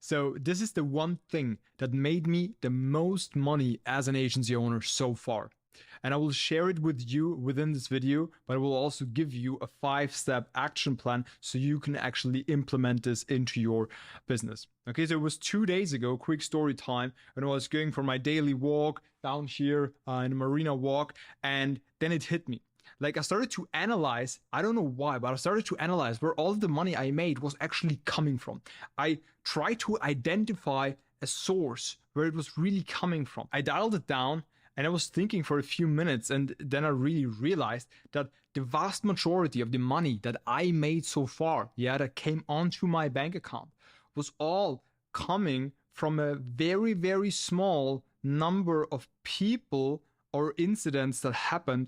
So this is the one thing that made me the most money as an agency owner so far. And I will share it with you within this video, but I will also give you a 5-step action plan so you can actually implement this into your business. Okay, so it was 2 days ago, quick story time, when I was going for my daily walk down here in a marina walk, and then it hit me. Like I started to analyze, I don't know why, but I started to analyze where all of the money I made was actually coming from. I tried to identify a source where it was really coming from. I dialed it down and I was thinking for a few minutes, and then I really realized that the vast majority of the money that I made so far, that came onto my bank account, was all coming from a very, very small number of people or incidents that happened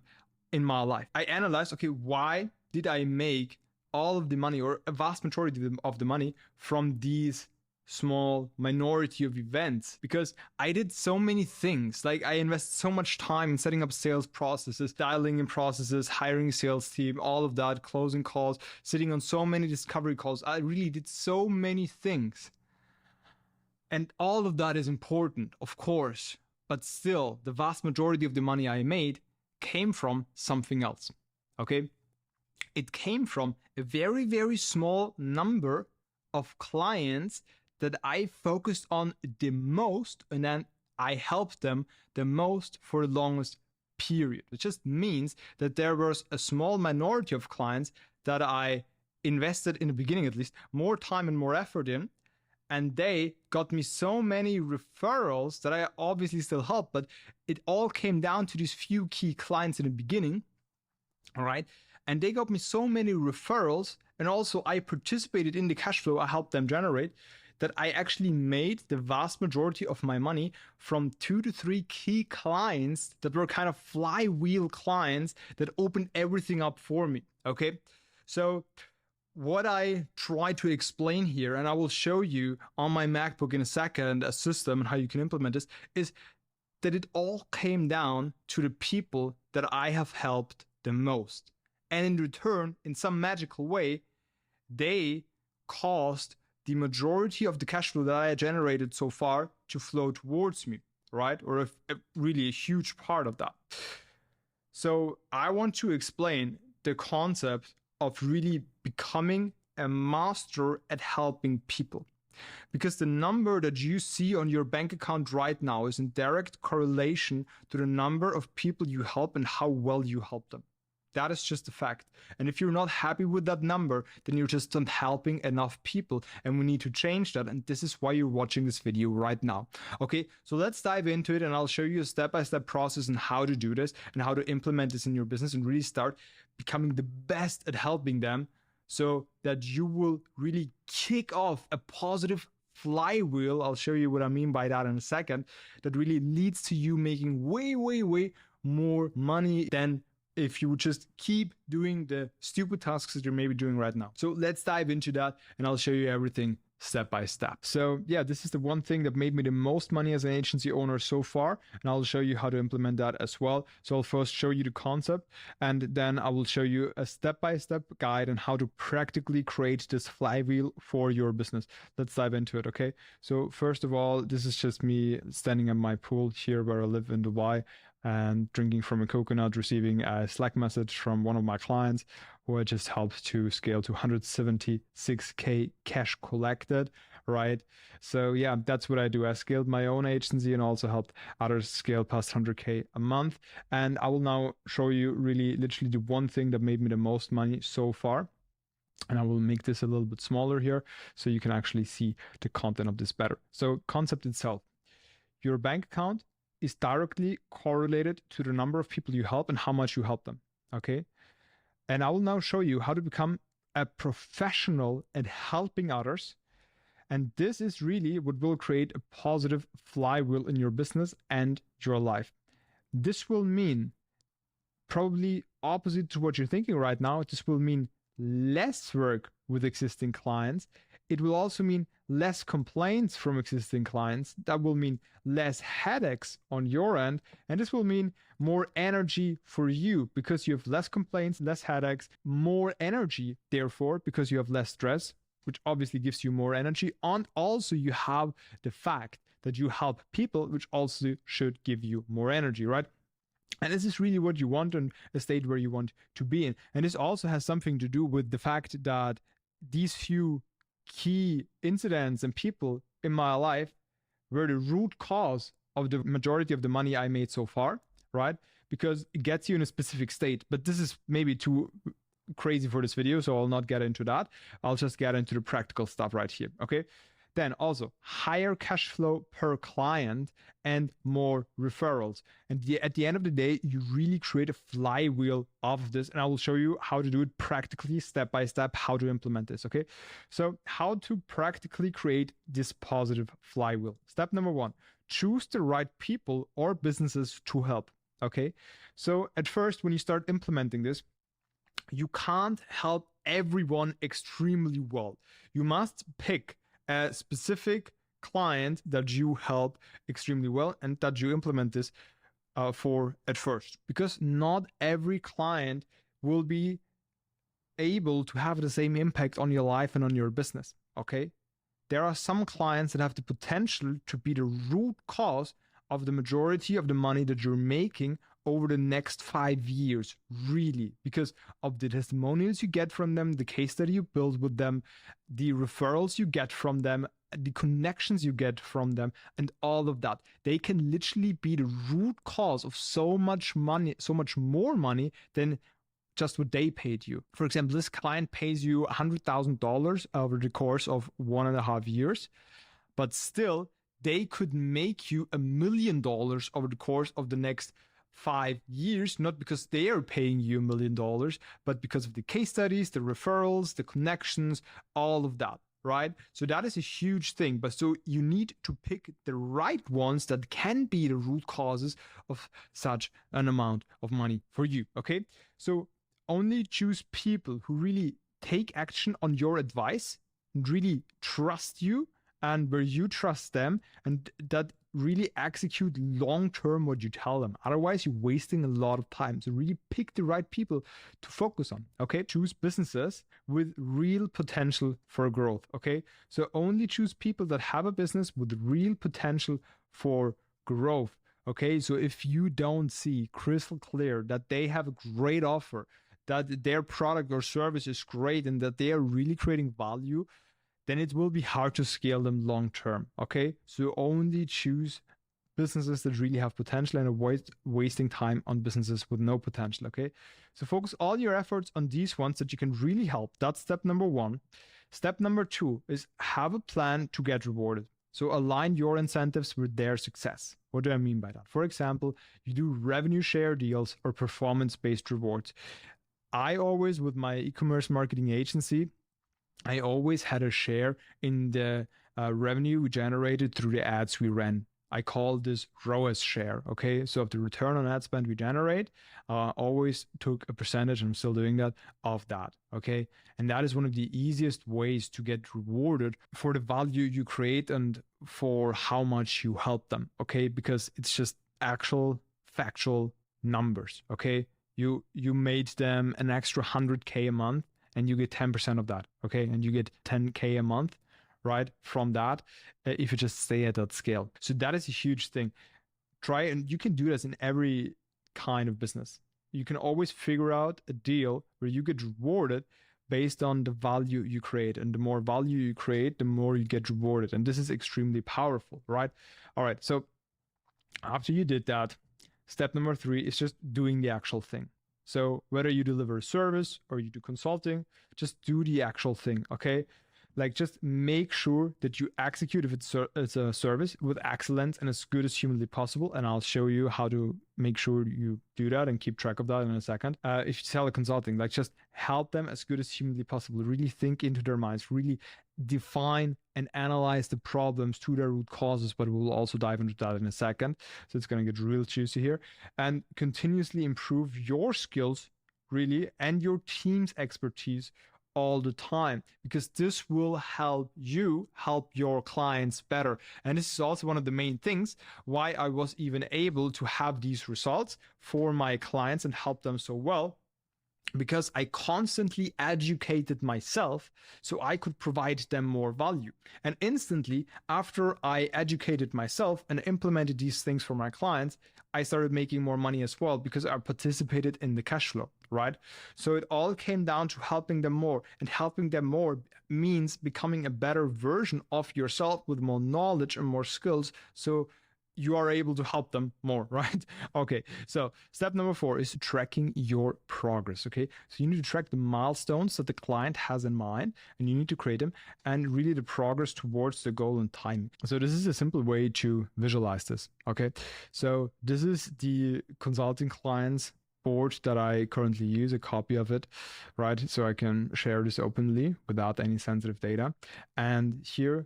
in my life. I analyzed, okay, why did I make all of the money or a vast majority of the money from these small minority of events? Because I did so many things. Like I invested so much time in setting up sales processes, dialing in processes, hiring a sales team, all of that, closing calls, sitting on so many discovery calls. I really did so many things. And all of that is important, of course, but still the vast majority of the money I made came from something else. Okay, it came from a very, very small number of clients that I focused on the most, and then I helped them the most for the longest period. It just means that there was a small minority of clients that I invested, in the beginning at least, more time and more effort in, and they got me so many referrals that I obviously still help, but it all came down to these few key clients in the beginning, all right? And they got me so many referrals, and also I participated in the cash flow I helped them generate, that I actually made the vast majority of my money from 2 to 3 key clients that were kind of flywheel clients that opened everything up for me, okay? So what I try to explain here, and I will show you on my MacBook in a second, a system and how you can implement this, is that it all came down to the people that I have helped the most. And in return, in some magical way, they caused the majority of the cash flow that I generated so far to flow towards me, right? Or a really a huge part of that. So I want to explain the concept of really becoming a master at helping people. Because the number that you see on your bank account right now is in direct correlation to the number of people you help and how well you help them. That is just a fact. And if you're not happy with that number, then you're just not helping enough people. And we need to change that. And this is why you're watching this video right now. Okay, so let's dive into it, and I'll show you a step-by-step process on how to do this and how to implement this in your business and really start becoming the best at helping them, so that you will really kick off a positive flywheel. I'll show you what I mean by that in a second. That really leads to you making way, way, way more money than if you would just keep doing the stupid tasks that you're maybe doing right now. So let's dive into that, and I'll show you everything step by step. So yeah, this is the one thing that made me the most money as an agency owner so far, and I'll show you how to implement that as well. So I'll first show you the concept, and then I will show you a step-by-step guide on how to practically create this flywheel for your business. Let's dive into it, okay? So first of all, this is just me standing at my pool here where I live in Dubai, and drinking from a coconut, receiving a Slack message from one of my clients who I just helped to scale to 176K cash collected, right? So yeah, that's what I do. I scaled my own agency and also helped others scale past 100K a month. And I will now show you really literally the one thing that made me the most money so far. And I will make this a little bit smaller here so you can actually see the content of this better. So concept itself, your bank account is directly correlated to the number of people you help and how much you help them, okay? And I will now show you how to become a professional at helping others. And this is really what will create a positive flywheel in your business and your life. This will mean, probably opposite to what you're thinking right now, this will mean less work with existing clients. It will also mean less complaints from existing clients. That will mean less headaches on your end. And this will mean more energy for you because you have less complaints, less headaches, more energy, therefore, because you have less stress, which obviously gives you more energy. And also you have the fact that you help people, which also should give you more energy, right? And this is really what you want in a state where you want to be in. And this also has something to do with the fact that these few key incidents and people in my life were the root cause of the majority of the money I made so far, right? Because it gets you in a specific state. But this is maybe too crazy for this video, so I'll not get into that. I'll just get into the practical stuff right here, okay? Then also higher cash flow per client and more referrals. And at the end of the day, you really create a flywheel of this. And I will show you how to do it practically, step by step, how to implement this, okay? So how to practically create this positive flywheel. Step number one, choose the right people or businesses to help, okay? So at first, when you start implementing this, you can't help everyone extremely well. You must pick a specific client that you help extremely well and that you implement this for at first, because not every client will be able to have the same impact on your life and on your business, okay? There are some clients that have the potential to be the root cause of the majority of the money that you're making over the next 5 years, really, because of the testimonials you get from them, the case study you build with them, the referrals you get from them, the connections you get from them, and all of that. They can literally be the root cause of so much money, so much more money than just what they paid you. For example, this client pays you $100,000 over the course of 1.5 years, but still they could make you $1 million over the course of the next 5 years, not because they are paying you $1 million, but because of the case studies, the referrals, the connections, all of that, right? So that is a huge thing. But so you need to pick the right ones that can be the root causes of such an amount of money for you, okay? So only choose people who really take action on your advice and really trust you, and where you trust them, and that really execute long-term what you tell them. Otherwise, you're wasting a lot of time. So really pick the right people to focus on, okay? Choose businesses with real potential for growth, okay? So only choose people that have a business with real potential for growth, okay? So if you don't see crystal clear that they have a great offer, that their product or service is great, and that they are really creating value, then it will be hard to scale them long term, okay? So only choose businesses that really have potential and avoid wasting time on businesses with no potential, okay? So focus all your efforts on these ones that you can really help. That's step number one. Step number two is have a plan to get rewarded. So align your incentives with their success. What do I mean by that? For example, you do revenue share deals or performance-based rewards. I always, with my e-commerce marketing agency, I always had a share in the revenue we generated through the ads we ran. I call this ROAS share, okay? So of the return on ad spend we generate, always took a percentage, and I'm still doing that, of that, okay? And that is one of the easiest ways to get rewarded for the value you create and for how much you help them, okay? Because it's just actual factual numbers, okay? You made them an extra 100K a month, and you get 10% of that, okay? And you get 10K a month, right? From that, if you just stay at that scale. So that is a huge thing. Try, and you can do this in every kind of business. You can always figure out a deal where you get rewarded based on the value you create. And the more value you create, the more you get rewarded. And this is extremely powerful, right? All right, so after you did that, step number three is just doing the actual thing. So whether you deliver a service or you do consulting, just do the actual thing, okay? Like just make sure that you execute, if it's a service, with excellence and as good as humanly possible. And I'll show you how to make sure you do that and keep track of that in a second. If you sell a consulting, like just help them as good as humanly possible. Really think into their minds, really define and analyze the problems to their root causes, but we'll also dive into that in a second. So it's going to get real juicy here. And continuously improve your skills, really, and your team's expertise all the time, because this will help you help your clients better. And this is also one of the main things why I was even able to have these results for my clients and help them so well, because I constantly educated myself so I could provide them more value. And instantly, after I educated myself and implemented these things for my clients, I started making more money as well because I participated in the cash flow, right? So it all came down to helping them more, and helping them more means becoming a better version of yourself with more knowledge and more skills. So you are able to help them more, right? Okay, so step number 4 is tracking your progress. Okay, so you need to track the milestones that the client has in mind, and you need to create them, and really the progress towards the goal and timing. So this is a simple way to visualize this. Okay, so this is the consulting clients board that I currently use, a copy of it, right? So I can share this openly without any sensitive data. And here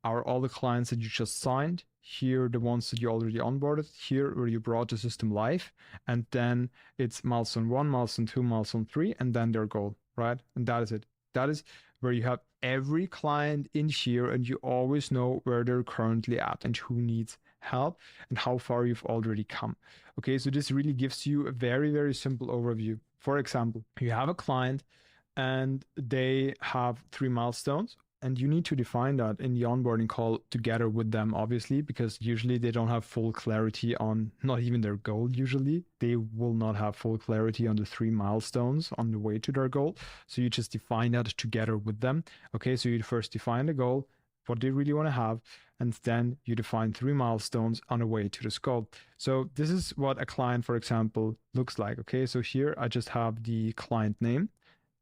are all the clients that you just signed. Here, the ones that you already onboarded. Here, where you brought the system live. And then it's milestone 1, milestone 2, milestone 3, and then their goal, right? And that is it. That is where you have every client in here, and you always know where they're currently at and who needs help and how far you've already come. Okay, so this really gives you a very, very simple overview. For example, you have a client and they have 3 milestones, and you need to define that in the onboarding call together with them, obviously, because usually they don't have full clarity on not even their goal. Usually they will not have full clarity on the 3 milestones on the way to their goal. So you just define that together with them. Okay, so you first define the goal, what they really want to have, and then you define 3 milestones on the way to this goal. So this is what a client, for example, looks like. Okay, so here I just have the client name.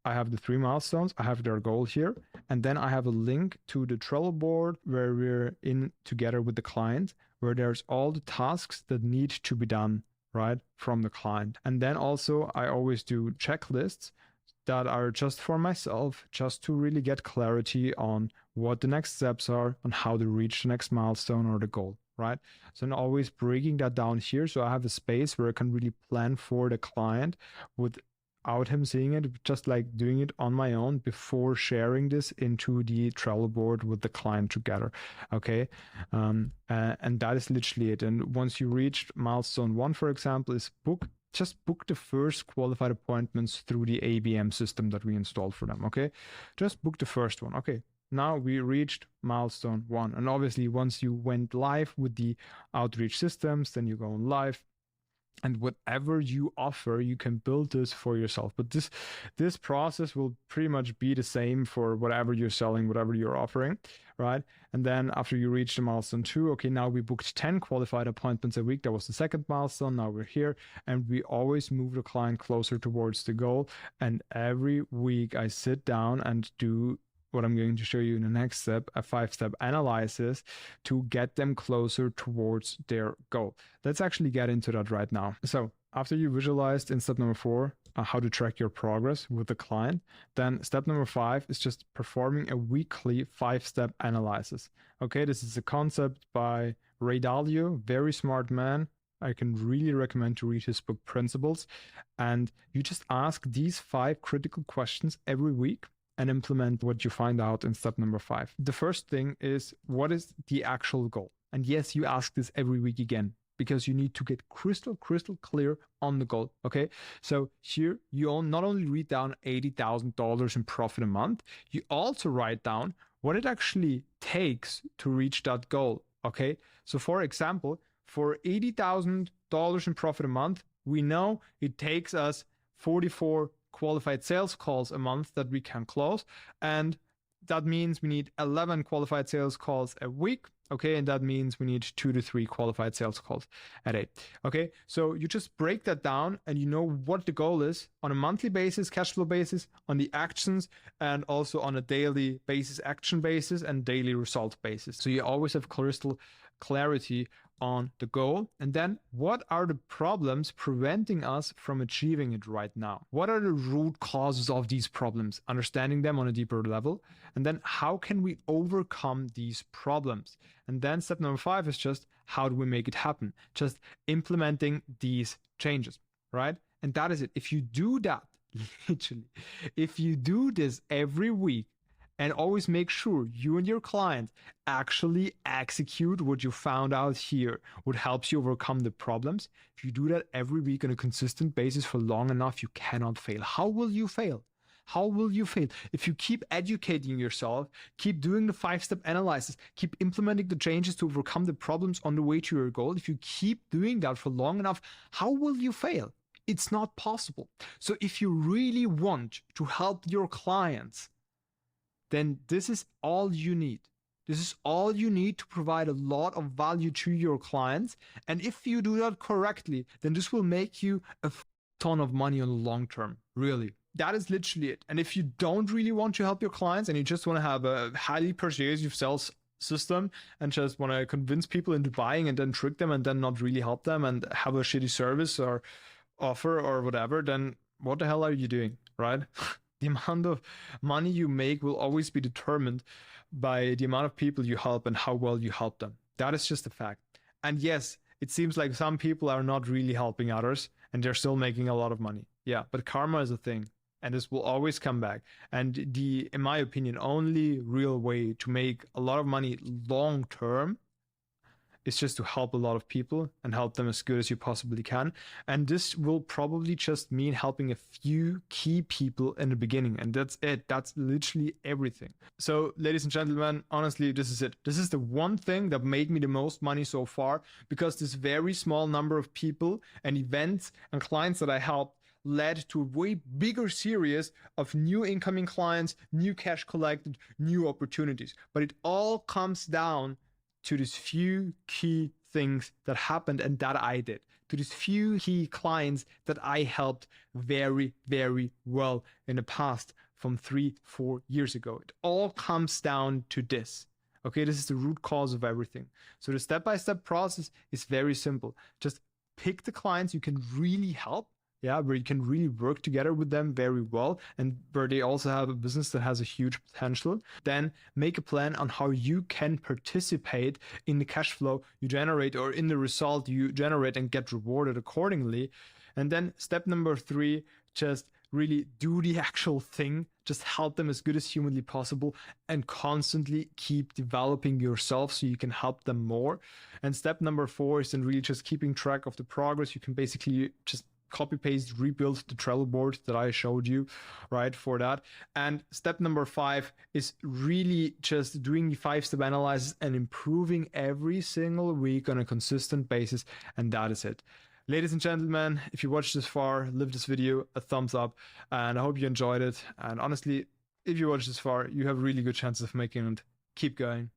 I have the 3 milestones, I have their goal here, and then I have a link to the Trello board where we're in together with the client, where there's all the tasks that need to be done, right, from the client. And then also I always do checklists that are just for myself, just to really get clarity on what the next steps are, on how to reach the next milestone or the goal, right? So I'm always breaking that down here, so I have a space where I can really plan for the client without him seeing it, just like doing it on my own before sharing this into the Trello board with the client together. Okay. And that is literally it. And once you reach milestone 1, for example, is just book the first qualified appointments through the ABM system that we installed for them. Okay. Just book the first one. Okay. Now we reached milestone 1. And obviously, once you went live with the outreach systems, then you go on live. And whatever you offer, you can build this for yourself. But this process will pretty much be the same for whatever you're selling, whatever you're offering, right? And then after you reach the milestone 2, okay, now we booked 10 qualified appointments a week. That was the second milestone. Now we're here, and we always move the client closer towards the goal. And every week I sit down and do what I'm going to show you in the next step, a 5-step analysis to get them closer towards their goal. Let's actually get into that right now. So after you visualized in step number 4, how to track your progress with the client, then step number 5 is just performing a weekly 5-step analysis. Okay, this is a concept by Ray Dalio, very smart man. I can really recommend to read his book Principles. And you just ask these 5 critical questions every week and implement what you find out in step number 5. The first thing is, what is the actual goal? And yes, you ask this every week again, because you need to get crystal clear on the goal. Okay, so here you not only read down $80,000 in profit a month, you also write down what it actually takes to reach that goal. Okay, so for example, for $80,000 in profit a month, we know it takes us 44 qualified sales calls a month that we can close, and that means we need 11 qualified sales calls a week. Okay, and that means we need 2 to 3 qualified sales calls a day. Okay, so you just break that down, and you know what the goal is on a monthly basis, cash flow basis, on the actions, and also on a daily basis, action basis, and daily result basis. So you always have crystal clarity on the goal. And then what are the problems preventing us from achieving it right now? What are the root causes of these problems? Understanding them on a deeper level. And then how can we overcome these problems? And then step number 5 is just, how do we make it happen? Just implementing these changes, right? And that is it. If you do that, literally, if you do this every week, And always make sure you and your client actually execute what you found out here, what helps you overcome the problems. If you do that every week on a consistent basis for long enough, you cannot fail. How will you fail? How will you fail? If you keep educating yourself, keep doing the 5-step analysis, keep implementing the changes to overcome the problems on the way to your goal, if you keep doing that for long enough, how will you fail? It's not possible. So if you really want to help your clients, then this is all you need. This is all you need to provide a lot of value to your clients. And if you do that correctly, then this will make you a ton of money on the long term. Really. That is literally it. And if you don't really want to help your clients and you just want to have a highly persuasive sales system and just want to convince people into buying and then trick them and then not really help them and have a shitty service or offer or whatever, then what the hell are you doing, right? The amount of money you make will always be determined by the amount of people you help and how well you help them. That is just a fact. And yes, it seems like some people are not really helping others and they're still making a lot of money. Yeah, but karma is a thing and this will always come back. And in my opinion, only real way to make a lot of money long term is just to help a lot of people and help them as good as you possibly can. And this will probably just mean helping a few key people in the beginning. And that's it. That's literally everything. So ladies and gentlemen, honestly, this is it. This is the one thing that made me the most money so far, because this very small number of people and events and clients that I helped led to a way bigger series of new incoming clients, new cash collected, new opportunities. But it all comes down to these few key things that happened and that I did, to these few key clients that I helped very, very well in the past from 3-4 years ago. It all comes down to this. Okay, this is the root cause of everything. So the step-by-step process is very simple. Just pick the clients you can really help, where you can really work together with them very well and where they also have a business that has a huge potential. Then make a plan on how you can participate in the cash flow you generate or in the result you generate and get rewarded accordingly. And then step number 3, just really do the actual thing. Just help them as good as humanly possible and constantly keep developing yourself so you can help them more. And step number 4 is then really just keeping track of the progress. You can basically just copy paste, rebuild the Trello board that I showed you, right, for that. And step number 5 is really just doing the 5-step analysis and improving every single week on a consistent basis. And that is it. Ladies and gentlemen, if you watched this far, leave this video a thumbs up and I hope you enjoyed it. And honestly, if you watched this far, you have really good chances of making it. Keep going.